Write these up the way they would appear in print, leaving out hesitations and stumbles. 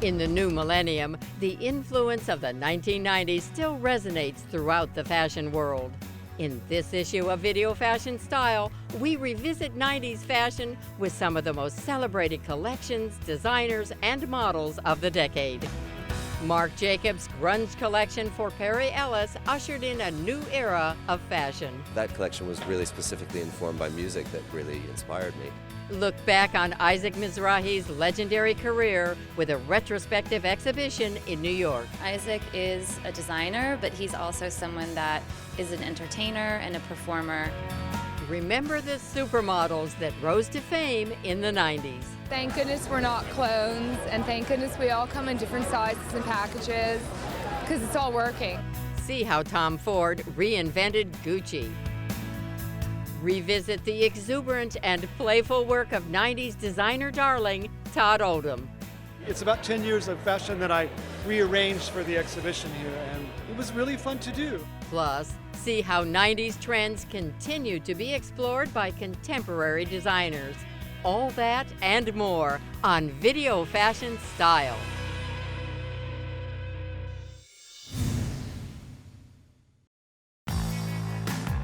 In the new millennium, the influence of the 1990s still resonates throughout the fashion world. In this issue of Video Fashion Style, we revisit 90s fashion with some of the most celebrated collections, designers, and models of the decade. Marc Jacobs' grunge collection for Perry Ellis ushered in a new era of fashion. That collection was really specifically informed by music that really inspired me. Look back on Isaac Mizrahi's legendary career with a retrospective exhibition in New York. Isaac is a designer, but he's also someone that is an entertainer and a performer. Remember the supermodels that rose to fame in the 90s. Thank goodness we're not clones, and thank goodness we all come in different sizes and packages, because it's all working. See how Tom Ford reinvented Gucci. Revisit the exuberant and playful work of 90s designer darling Todd Oldham. It's about 10 years of fashion that I rearranged for the exhibition here, and it was really fun to do. Plus, see how 90s trends continue to be explored by contemporary designers. All that and more on Video Fashion Style.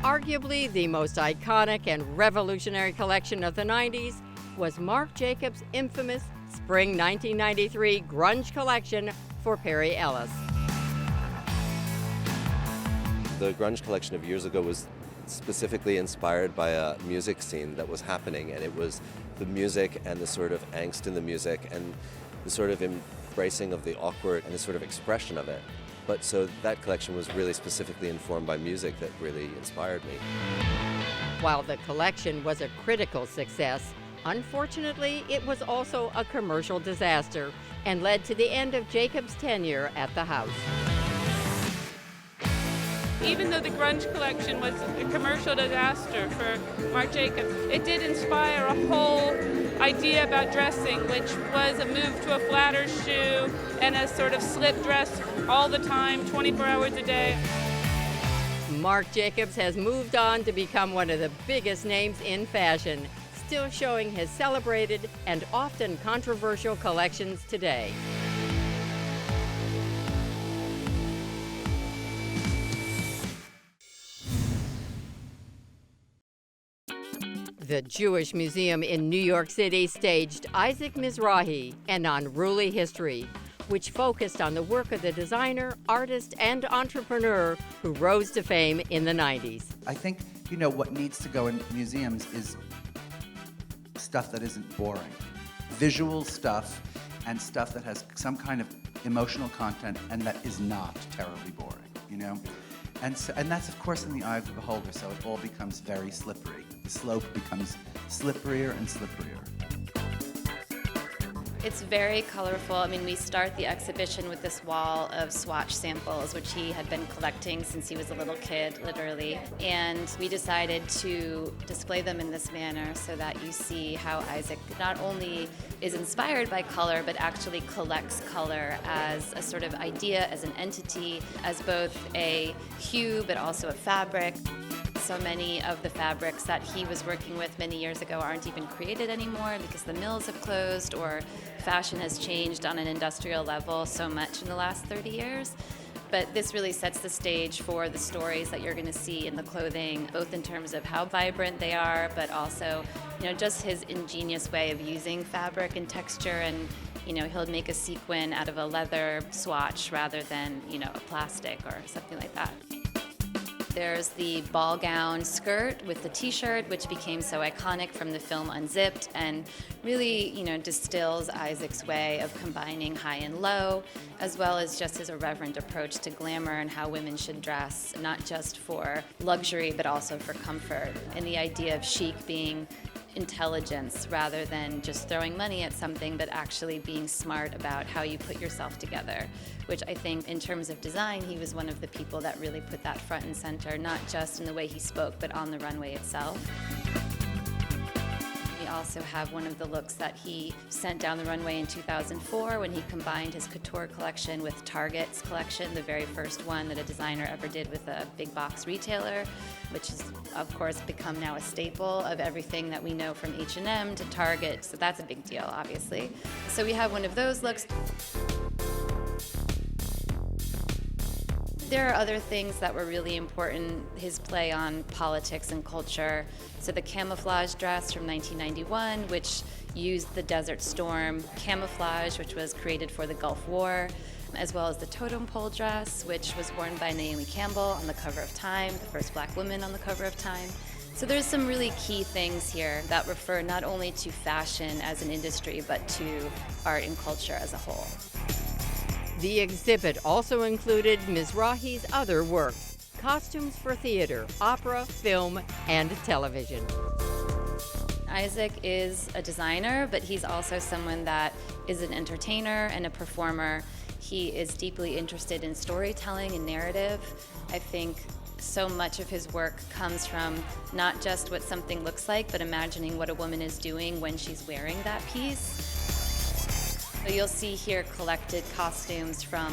Arguably the most iconic and revolutionary collection of the 90s was Marc Jacobs' infamous Spring 1993 grunge collection for Perry Ellis. The grunge collection of years ago was specifically inspired by a music scene that was happening, and it was the music and the sort of angst in the music and the sort of embracing of the awkward and the sort of expression of it. But so that collection was really specifically informed by music that really inspired me. While the collection was a critical success, unfortunately, it was also a commercial disaster and led to the end of Jacobs' tenure at the house. Even though the grunge collection was a commercial disaster for Marc Jacobs, it did inspire a whole idea about dressing, which was a move to a flatter shoe and a sort of slip dress all the time, 24 hours a day. Marc Jacobs has moved on to become one of the biggest names in fashion, still showing his celebrated and often controversial collections today. The Jewish Museum in New York City staged Isaac Mizrahi, An Unruly History, which focused on the work of the designer, artist, and entrepreneur who rose to fame in the 90s. I think, what needs to go in museums is stuff that isn't boring. Visual stuff and stuff that has some kind of emotional content and that is not terribly boring, And that's, of course, in the eye of the beholder, so it all becomes very slippery. The slope becomes slipperier and slipperier. It's very colorful. I mean, we start the exhibition with this wall of swatch samples, which he had been collecting since he was a little kid, literally. And we decided to display them in this manner so that you see how Isaac not only is inspired by color, but actually collects color as a sort of idea, as an entity, as both a hue, but also a fabric. So many of the fabrics that he was working with many years ago aren't even created anymore because the mills have closed or fashion has changed on an industrial level so much in the last 30 years. But this really sets the stage for the stories that you're going to see in the clothing, both in terms of how vibrant they are, but also, just his ingenious way of using fabric and texture. And, he'll make a sequin out of a leather swatch rather than, a plastic or something like that. There's the ball gown skirt with the t-shirt, which became so iconic from the film Unzipped and really, distills Isaac's way of combining high and low, as well as just his irreverent approach to glamour and how women should dress, not just for luxury, but also for comfort. And the idea of chic being intelligence rather than just throwing money at something, but actually being smart about how you put yourself together, which I think in terms of design, he was one of the people that really put that front and center, not just in the way he spoke, but on the runway itself. also have one of the looks that he sent down the runway in 2004 when he combined his couture collection with Target's collection, the very first one that a designer ever did with a big box retailer, which has, of course, become now a staple of everything that we know from H&M to Target, so that's a big deal, obviously. So we have one of those looks. There are other things that were really important, his play on politics and culture. So the camouflage dress from 1991, which used the Desert Storm camouflage, which was created for the Gulf War, as well as the totem pole dress, which was worn by Naomi Campbell on the cover of Time, the first black woman on the cover of Time. So there's some really key things here that refer not only to fashion as an industry, but to art and culture as a whole. The exhibit also included Mizrahi's other works, costumes for theater, opera, film, and television. Isaac is a designer, but he's also someone that is an entertainer and a performer. He is deeply interested in storytelling and narrative. I think so much of his work comes from not just what something looks like, but imagining what a woman is doing when she's wearing that piece. So you'll see here collected costumes from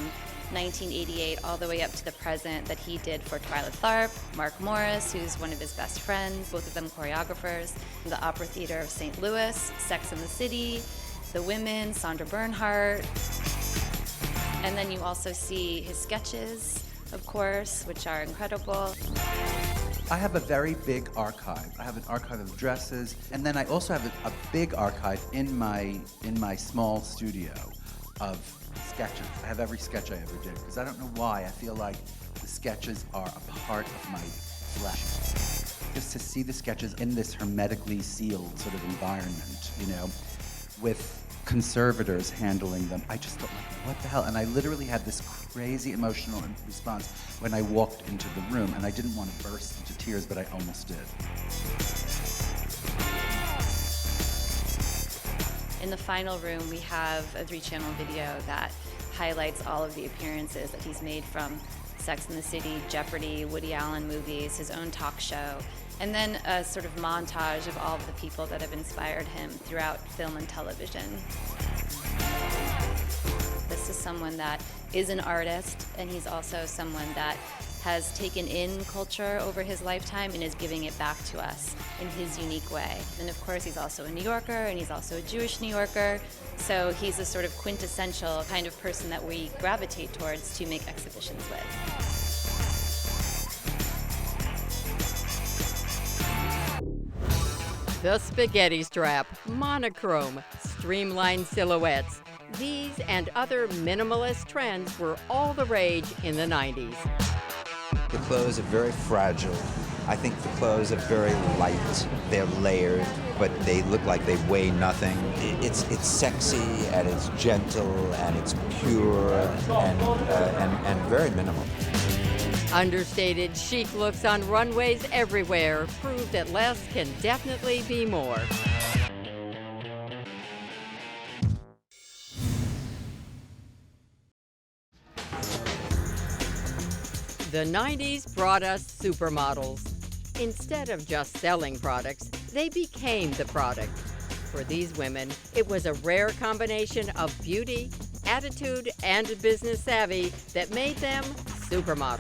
1988 all the way up to the present that he did for Twyla Tharp, Mark Morris, who's one of his best friends, both of them choreographers, the Opera Theater of St. Louis, Sex and the City, The Women, Sandra Bernhardt. And then you also see his sketches, of course, which are incredible. I have a very big archive. I have an archive of dresses, and then I also have a big archive in my small studio of sketches. I have every sketch I ever did, because I don't know why. I feel like the sketches are a part of my flesh. Just to see the sketches in this hermetically sealed sort of environment, you know, with conservators handling them, I just thought, like, what the hell? And I literally had this crazy emotional response when I walked into the room, and I didn't want to burst into tears, but I almost did. In the final room, we have a 3-channel video that highlights all of the appearances that he's made from Sex and the City, Jeopardy, Woody Allen movies, his own talk show, and then a sort of montage of all of the people that have inspired him throughout film and television. This is someone that is an artist, and he's also someone that has taken in culture over his lifetime and is giving it back to us in his unique way. And of course, he's also a New Yorker, and he's also a Jewish New Yorker, so he's a sort of quintessential kind of person that we gravitate towards to make exhibitions with. The spaghetti strap, monochrome, streamlined silhouettes. These and other minimalist trends were all the rage in the 90s. The clothes are very fragile. I think the clothes are very light. They're layered, but they look like they weigh nothing. It's sexy, and it's gentle, and it's pure, and very minimal. Understated chic looks on runways everywhere prove that less can definitely be more. The 90s brought us supermodels. Instead of just selling products, they became the product. For these women, it was a rare combination of beauty, attitude, and business savvy that made them supermodels.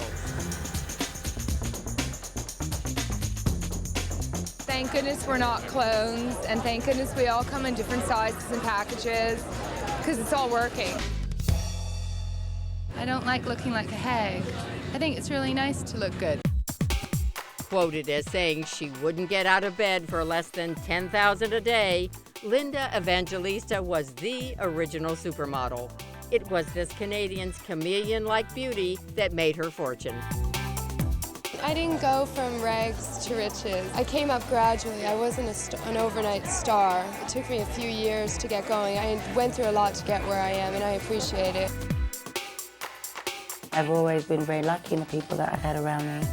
Thank goodness we're not clones, and thank goodness we all come in different sizes and packages, because it's all working. I don't like looking like a hag. I think it's really nice to look good. Quoted as saying she wouldn't get out of bed for less than $10,000 a day, Linda Evangelista was the original supermodel. It was this Canadian's chameleon-like beauty that made her fortune. I didn't go from rags to riches. I came up gradually. I wasn't an overnight star. It took me a few years to get going. I went through a lot to get where I am, and I appreciate it. I've always been very lucky in the people that I've had around me.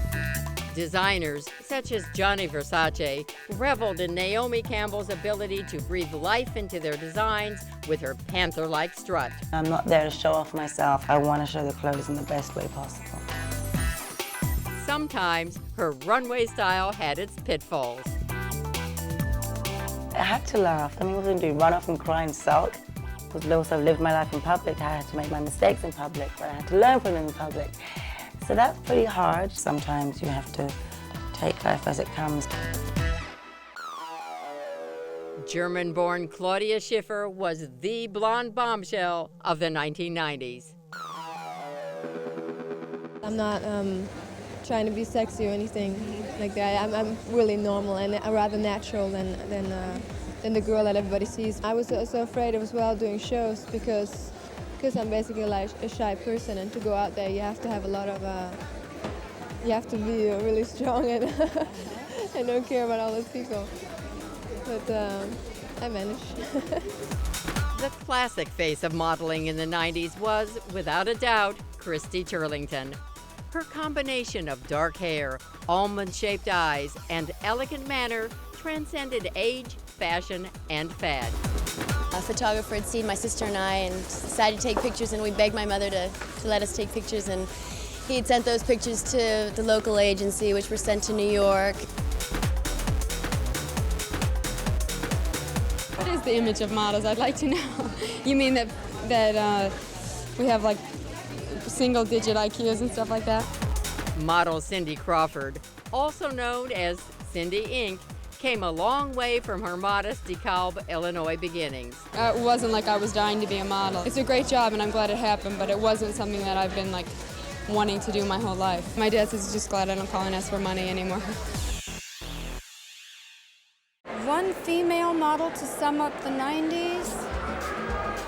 Designers such as Gianni Versace reveled in Naomi Campbell's ability to breathe life into their designs with her panther-like strut. I'm not there to show off myself. I want to show the clothes in the best way possible. Sometimes her runway style had its pitfalls. I had to laugh. I mean, what was I going to do, run off and cry and sulk? Because also I've lived my life in public. I had to make my mistakes in public, but I had to learn from them in public. So that's pretty hard. Sometimes you have to take life as it comes. German-born Claudia Schiffer was the blonde bombshell of the 1990s. I'm not trying to be sexy or anything like that. I'm really normal and rather natural than the girl that everybody sees. I was so afraid as well doing shows because I'm basically like a shy person, and to go out there you have to have a lot of, you have to be really strong and and don't care about all those people. But I managed. The classic face of modeling in the 90s was, without a doubt, Christy Turlington. Her combination of dark hair, almond-shaped eyes, and elegant manner transcended age, fashion, and fad. A photographer had seen my sister and I and decided to take pictures, and we begged my mother to let us take pictures, and he had sent those pictures to the local agency, which were sent to New York. What is the image of models? I'd like to know. You mean that we have like single-digit IQs and stuff like that? Model Cindy Crawford, also known as Cindy Inc., came a long way from her modest DeKalb, Illinois beginnings. It wasn't like I was dying to be a model. It's a great job and I'm glad it happened, but it wasn't something that I've been like wanting to do my whole life. My dad is just glad I don't call and ask for money anymore. One female model to sum up the 90s?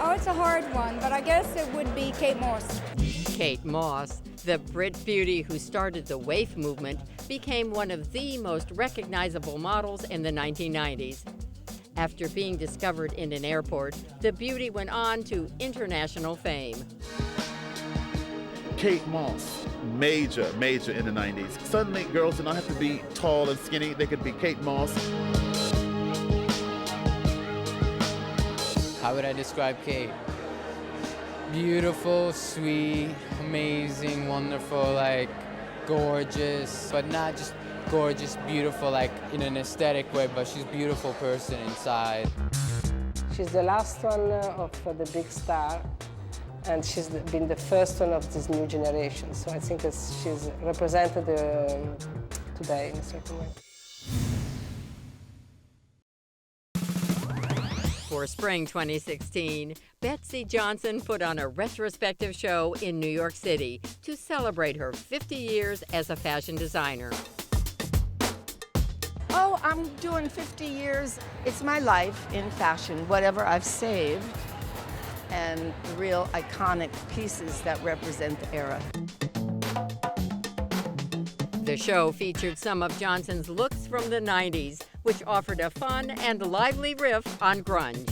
Oh, it's a hard one, but I guess it would be Kate Moss. Kate Moss, the Brit beauty who started the waif movement, became one of the most recognizable models in the 1990s. After being discovered in an airport, the beauty went on to international fame. Kate Moss, major in the 90s. Suddenly, girls did not have to be tall and skinny. They could be Kate Moss. How would I describe Kate? Beautiful, sweet, amazing, wonderful, like gorgeous, but not just gorgeous, beautiful, like in an aesthetic way, but she's a beautiful person inside. She's the last one of the big star, and she's been the first one of this new generation. So I think she's represented today in a certain way. For spring 2016, Betsy Johnson put on a retrospective show in New York City to celebrate her 50 years as a fashion designer. Oh, I'm doing 50 years. It's my life in fashion, whatever I've saved, and real iconic pieces that represent the era. The show featured some of Johnson's looks from the 90s, which offered a fun and lively riff on grunge.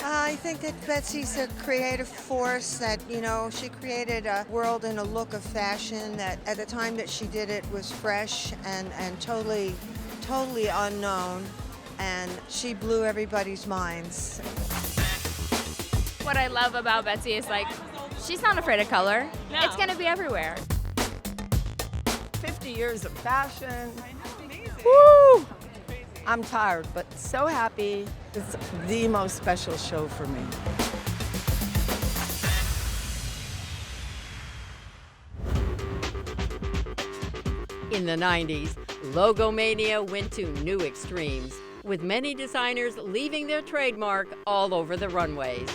I think that Betsy's a creative force that, you know, she created a world and a look of fashion that at the time that she did it was fresh and totally unknown, and she blew everybody's minds. What I love about Betsy is, like, she's not afraid of color. No. It's gonna be everywhere. 50 years of fashion. Woo! I'm tired, but so happy. It's the most special show for me. In the 90s, logomania went to new extremes, with many designers leaving their trademark all over the runways.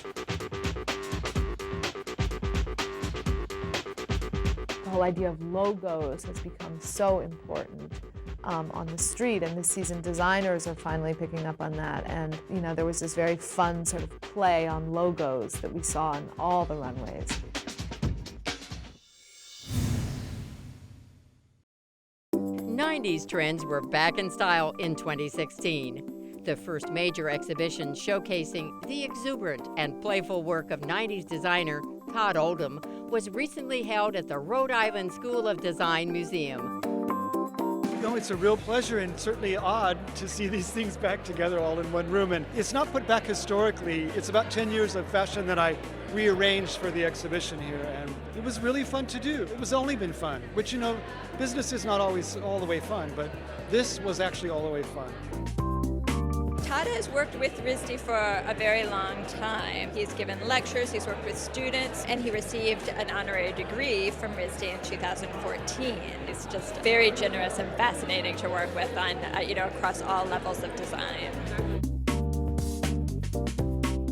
The whole idea of logos has become so important on the street, and this season designers are finally picking up on that. And you know, there was this very fun sort of play on logos that we saw on all the runways. '90s trends were back in style in 2016. The first major exhibition showcasing the exuberant and playful work of 90s designer Todd Oldham was recently held at the Rhode Island School of Design Museum. You know, it's a real pleasure and certainly odd to see these things back together all in one room. And it's not put back historically. It's about 10 years of fashion that I rearranged for the exhibition here. And it was really fun to do. It was only been fun, which, you know, business is not always all the way fun, but this was actually all the way fun. Todd has worked with RISD for a very long time. He's given lectures, he's worked with students, and he received an honorary degree from RISD in 2014. He's just very generous and fascinating to work with on, across all levels of design.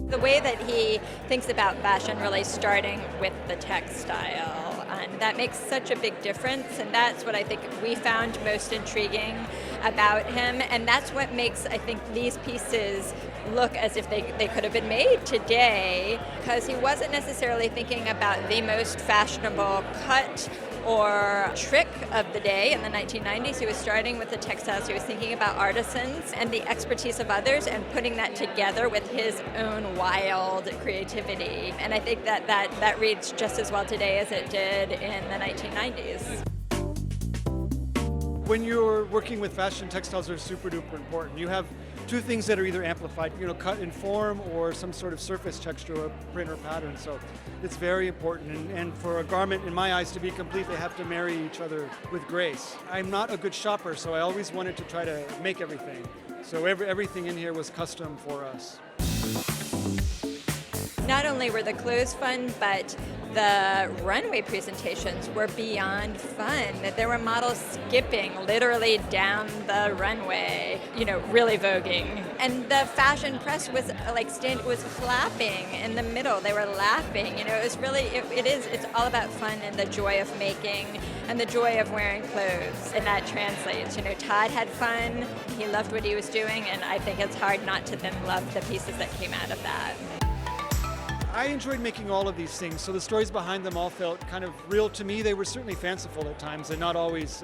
The way that he thinks about fashion really starting with the textile. And that makes such a big difference, and that's what I think we found most intriguing about him, and that's what makes, I think, these pieces look as if they could have been made today, because he wasn't necessarily thinking about the most fashionable cut or trick of the day in the 1990s. He was starting with the textiles. He was thinking about artisans and the expertise of others and putting that together with his own wild creativity. And I think that reads just as well today as it did in the 1990s. When you're working with fashion, textiles are super duper important. You have two things that are either amplified, cut in form or some sort of surface texture or print or pattern. So it's very important. And for a garment, in my eyes, to be complete, they have to marry each other with grace. I'm not a good shopper, so I always wanted to try to make everything. So everything in here was custom for us. Not only were the clothes fun, but the runway presentations were beyond fun. There were models skipping literally down the runway, really voguing. And the fashion press was was flapping in the middle. They were laughing. It was really, it's all about fun and the joy of making and the joy of wearing clothes. And that translates. Todd had fun. He loved what he was doing. And I think it's hard not to then love the pieces that came out of that. I enjoyed making all of these things, so the stories behind them all felt kind of real to me. They were certainly fanciful at times and not always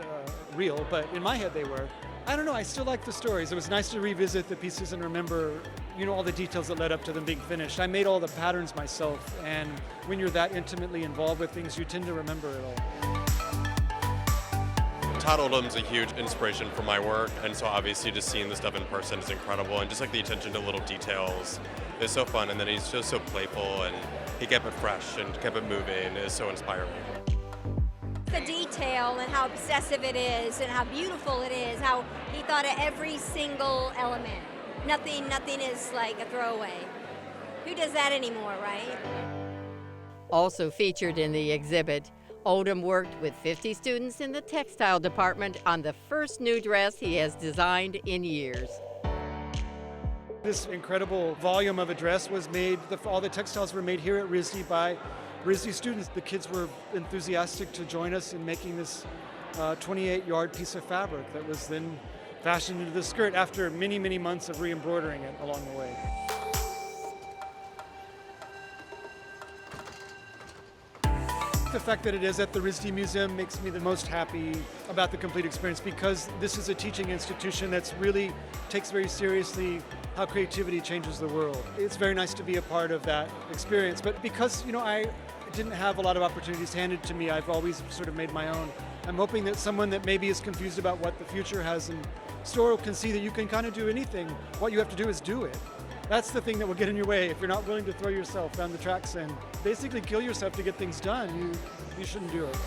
real, but in my head they were. I don't know, I still like the stories. It was nice to revisit the pieces and remember, all the details that led up to them being finished. I made all the patterns myself, and when you're that intimately involved with things, you tend to remember it all. Todd Oldham's a huge inspiration for my work, and so obviously just seeing the stuff in person is incredible, and just the attention to little details is so fun, and then he's just so playful, and he kept it fresh and kept it moving. It is so inspiring. The detail and how obsessive it is and how beautiful it is, how he thought of every single element. Nothing is like a throwaway. Who does that anymore, right? Also featured in the exhibit, Oldham worked with 50 students in the textile department on the first new dress he has designed in years. This incredible volume of a dress was made, all the textiles were made here at RISD by RISD students. The kids were enthusiastic to join us in making this 28-yard piece of fabric that was then fashioned into the skirt after many, many months of re-embroidering it along the way. The fact that it is at the RISD Museum makes me the most happy about the complete experience, because this is a teaching institution that's really takes very seriously how creativity changes the world. It's very nice to be a part of that experience, but because I didn't have a lot of opportunities handed to me, I've always sort of made my own. I'm hoping that someone that maybe is confused about what the future has in store can see that you can kind of do anything. What you have to do is do it. That's the thing that will get in your way. If you're not willing to throw yourself down the tracks and basically kill yourself to get things done, you shouldn't do it.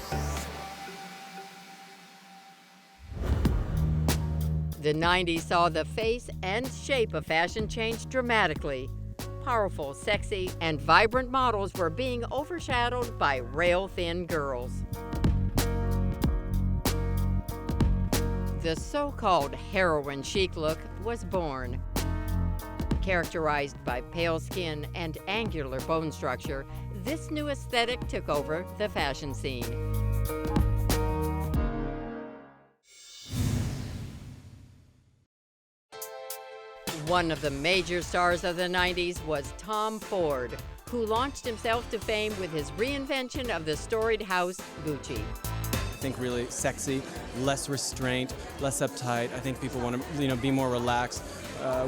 The 90s saw the face and shape of fashion change dramatically. Powerful, sexy, and vibrant models were being overshadowed by rail-thin girls. The so-called heroin chic look was born. Characterized by pale skin and angular bone structure, this new aesthetic took over the fashion scene. One of the major stars of the 90s was Tom Ford, who launched himself to fame with his reinvention of the storied house Gucci. I think really sexy, less restraint, less uptight. I think people want to, be more relaxed.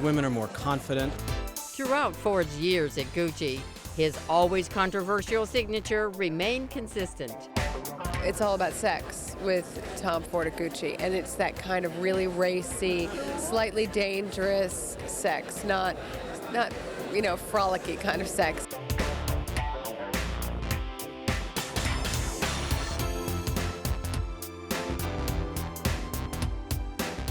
Women are more confident. Throughout Ford's years at Gucci, his always controversial signature remained consistent. It's all about sex with Tom Ford at Gucci, and it's that kind of really racy, slightly dangerous sex, not frolicky kind of sex.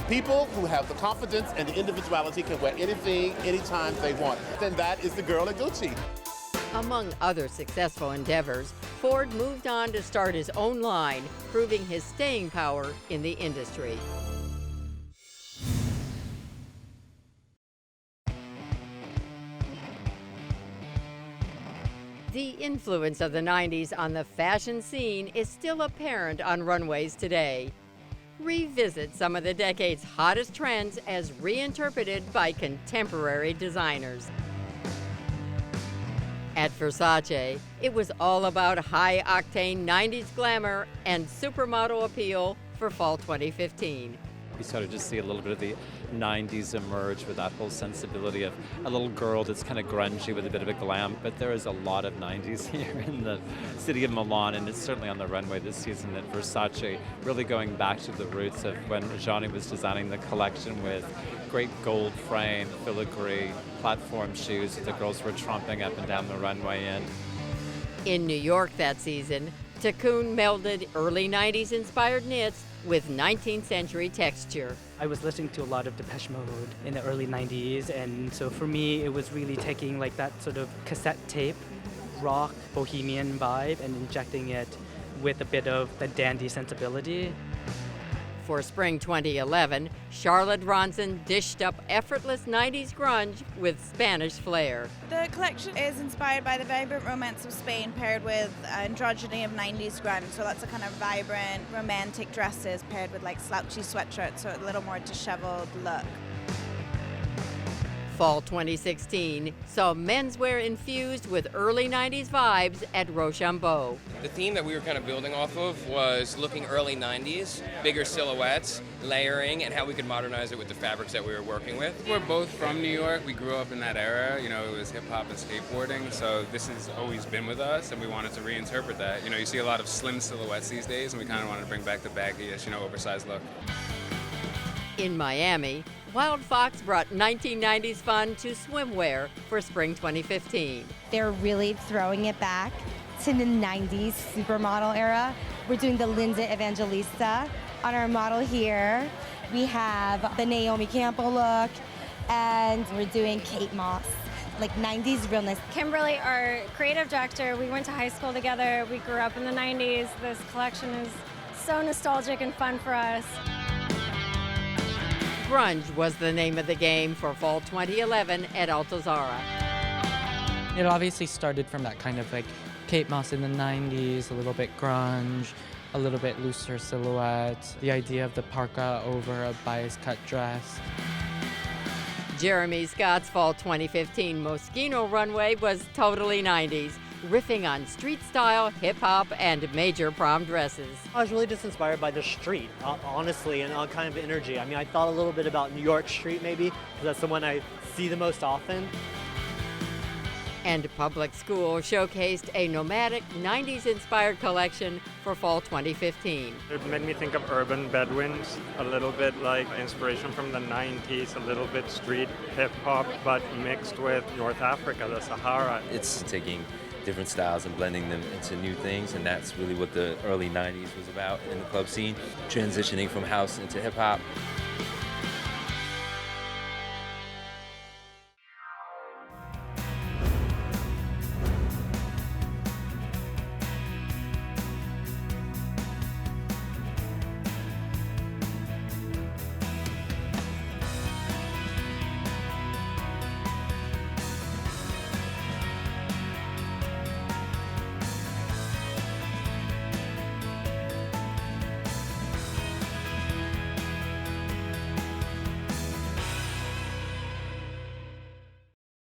People who have the confidence and the individuality can wear anything, anytime they want. Then that is the girl at Gucci. Among other successful endeavors, Ford moved on to start his own line, proving his staying power in the industry. The influence of the 90s on the fashion scene is still apparent on runways today. Revisit some of the decade's hottest trends as reinterpreted by contemporary designers. At Versace, it was all about high-octane 90s glamour and supermodel appeal for fall 2015. We started to see a little bit of the 90s emerge with that whole sensibility of a little girl that's kind of grungy with a bit of a glam, but there is a lot of 90s here in the city of Milan, and it's certainly on the runway this season at Versace, really going back to the roots of when Gianni was designing the collection with great gold frame, filigree, platform shoes that the girls were tromping up and down the runway in. In New York that season, Takun melded early 90s inspired knits with 19th century texture. I was listening to a lot of Depeche Mode in the early 90s, and so for me it was really taking like that sort of cassette tape, rock, bohemian vibe and injecting it with a bit of the dandy sensibility. For spring 2011, Charlotte Ronson dished up effortless 90s grunge with Spanish flair. The collection is inspired by the vibrant romance of Spain paired with androgyny of 90s grunge. So lots of kind of vibrant, romantic dresses paired with like slouchy sweatshirts, so a little more disheveled look. Fall 2016 saw menswear infused with early 90s vibes at Rochambeau. The theme that we were kind of building off of was looking early 90s, bigger silhouettes, layering, and how we could modernize it with the fabrics that we were working with. We're both from New York. We grew up in that era. You know, it was hip-hop and skateboarding, so this has always been with us, and we wanted to reinterpret that. You know, you see a lot of slim silhouettes these days, and we kind of wanted to bring back the baggy-ish, you know, oversized look. In Miami, Wild Fox brought 1990s fun to swimwear for spring 2015. They're really throwing it back to the 90s supermodel era. We're doing the Linda Evangelista on our model here. We have the Naomi Campbell look, and we're doing Kate Moss, like 90s realness. Kimberly, our creative director, we went to high school together. We grew up in the 90s. This collection is so nostalgic and fun for us. Grunge was the name of the game for fall 2011 at Altuzarra. It obviously started from that kind of like Kate Moss in the 90s, a little bit grunge, a little bit looser silhouette, the idea of the parka over a bias cut dress. Jeremy Scott's fall 2015 Moschino runway was totally 90s, riffing on street style, hip hop, and major prom dresses. I was really just inspired by the street, honestly, and kind of energy. I mean, I thought a little bit about New York Street maybe, because that's the one I see the most often. And Public School showcased a nomadic 90s inspired collection for fall 2015. It made me think of urban Bedouins, a little bit like inspiration from the 90s, a little bit street hip hop, but mixed with North Africa, the Sahara. It's taking different styles and blending them into new things, and that's really what the early 90s was about in the club scene, transitioning from house into hip hop.